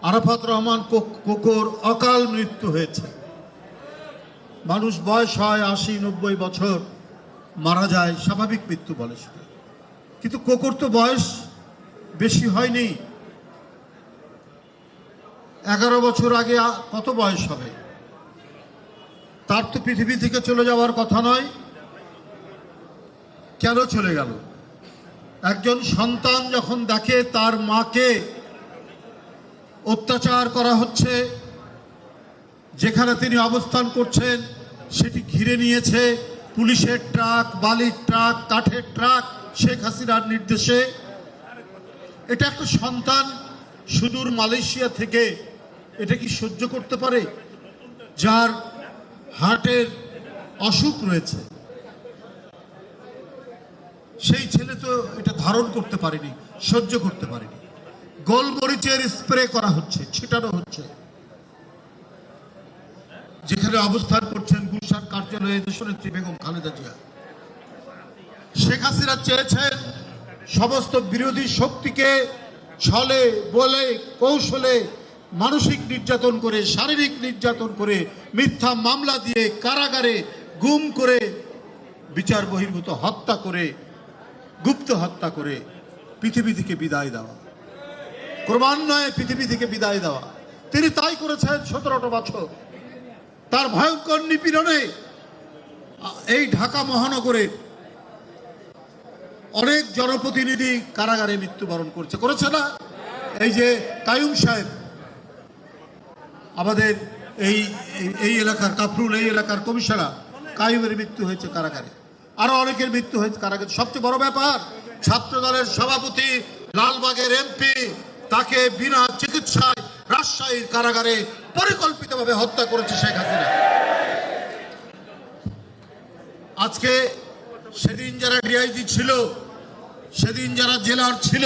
আরাফাত রহমান কোকোর অকাল মৃত্যু হয়েছে। মানুষ বয়স হয় ৮০-৯০ বছর, মারা যায়, স্বাভাবিক মৃত্যু বলে সেটা। কিন্তু কোকোর তো বয়স বেশি হয়নি। 11 বছর আগে কত বয়স হবে? তার তো পৃথিবী থেকে চলে যাওয়ার কথা নয়। কেন চলে গেল? একজন সন্তান যখন দেখে তার মাকে অত্যাচার করা হচ্ছে, যেখানে তিনি অবস্থান করছেন সেটি ঘিরে নিয়েছে পুলিশের ট্রাক, বালির ট্রাক, কাঠের ট্রাক, শেখ হাসিনার নির্দেশে। এটা একটা সন্তান সুদূর মালয়েশিয়া থেকে এটা কি সহ্য করতে পারে? যার হার্টের অসুখ রয়েছে, সেই ছেলে তো এটা ধারণ করতে পারেনি, সহ্য করতে পারেনি। গোলমরিচের স্প্রে করা হচ্ছে, ছিটানো হচ্ছে। যেখানে অবস্থান করছেন গুলশান কার্যালয়ে দেশনেত্রী বেগম খালেদা জিয়া, শেখ হাসিনা চেয়েছেন সমস্ত বিরোধী শক্তিকে ছলে বলে কৌশলে মানসিক নির্যাতন করে, শারীরিক নির্যাতন করে, মিথ্যা মামলা দিয়ে কারাগারে গুম করে, বিচার বহির্ভূত হত্যা করে, গুপ্ত হত্যা করে পৃথিবী থেকে বিদায় দেওয়া, ক্রমান্বয়ে পৃথিবী থেকে বিদায় দেওয়া। তিনি তাই করেছেন 17টা বছর। তার ভয়ঙ্কর নিপীড়নে এই ঢাকা মহানগরে অনেক জনপ্রতিনিধি কারাগারে মৃত্যুবরণ করেছে না? এই যে কাইয়ুম সাহেব, আমাদের এই এলাকার কাফরুল, এই এলাকার কমিশনার কাইয়ুমের মৃত্যু হয়েছে কারাগারে, আরো অনেকের মৃত্যু হয়েছে কারাগারে। সবচেয়ে বড় ব্যাপার, ছাত্র দলের সভাপতি, লালবাগের এমপি, তাকে বিনা চিকিৎসায় রাজশাহীর কারাগারে পরিকল্পিতভাবে হত্যা করেছে শেখ হাসিনা। আজকে সেদিন যারা ডিআইজি ছিল, সেদিন যারা জেলার ছিল,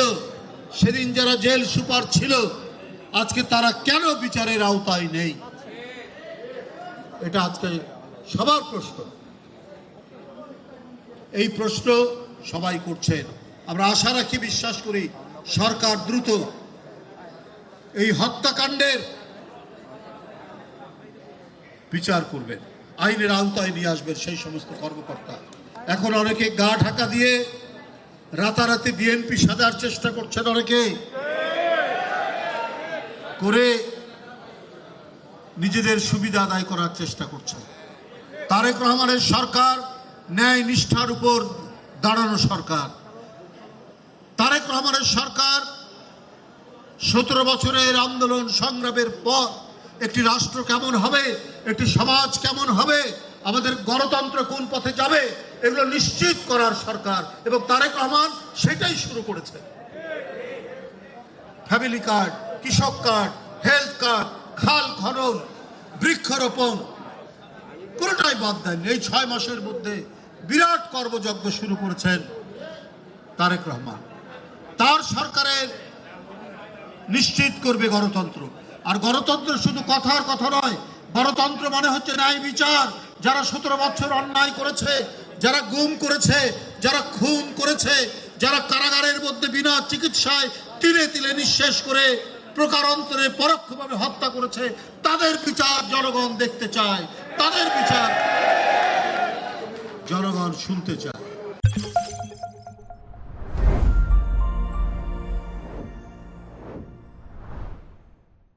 সেদিন যারা জেল সুপার ছিল, আজকে তারা কেন বিচারের আওতায় নেই? এটা আজকে সবার প্রশ্ন। এই প্রশ্ন সবাই করছেন। আমরা আশা রাখি, বিশ্বাস করি সরকার দ্রুত এই হত্যাকাণ্ডের বিচার করবেন, আইনের আওতায় নিয়ে আসবেন সেই সমস্ত কর্মকর্তা। এখন অনেকে গা ঢাকা দিয়ে রাতারাতি বিএনপি সাজার চেষ্টা করছেন, অনেকে করে নিজেদের সুবিধা আদায় করার চেষ্টা করছে। তারেক রহমানের সরকার ন্যায় নিষ্ঠার উপর দাঁড়ানো সরকার। তারেক রহমানের সরকার 17 বছরের আন্দোলন সংগ্রামের পর একটি রাষ্ট্র কেমন হবে, একটি সমাজ কেমন হবে, আমাদের গণতন্ত্র কোন পথে যাবে, এগুলো নিশ্চিত করার সরকার, এবং তারেক রহমান সেটাই শুরু করেছে। ফ্যামিলি কার্ড, কৃষক কার্ড, হেলথ কার্ড, খাল খনন, বৃক্ষরোপণ কোনটাই বাদ দেননি। এই 6 মাসের মধ্যে বিরাট কর্মযজ্ঞ শুরু করেছেন তারেক রহমান। তার সরকারের নিশ্চিত করবে গণতন্ত্র। আর গণতন্ত্র শুধু কথার কথা নয়, গণতন্ত্র মানে হচ্ছে ন্যায় বিচার। যারা 17 বছর অন্যায় করেছে, যারা গুম করেছে, যারা খুন করেছে, যারা কারাগারের মধ্যে বিনা চিকিৎসায় তিলে তিলে নিঃশেষ করে প্রকারান্তরে পরোক্ষভাবে হত্যা করেছে, তাদের বিচার জনগণ দেখতে চায়, তাদের বিচার জনগণ শুনতে চায়।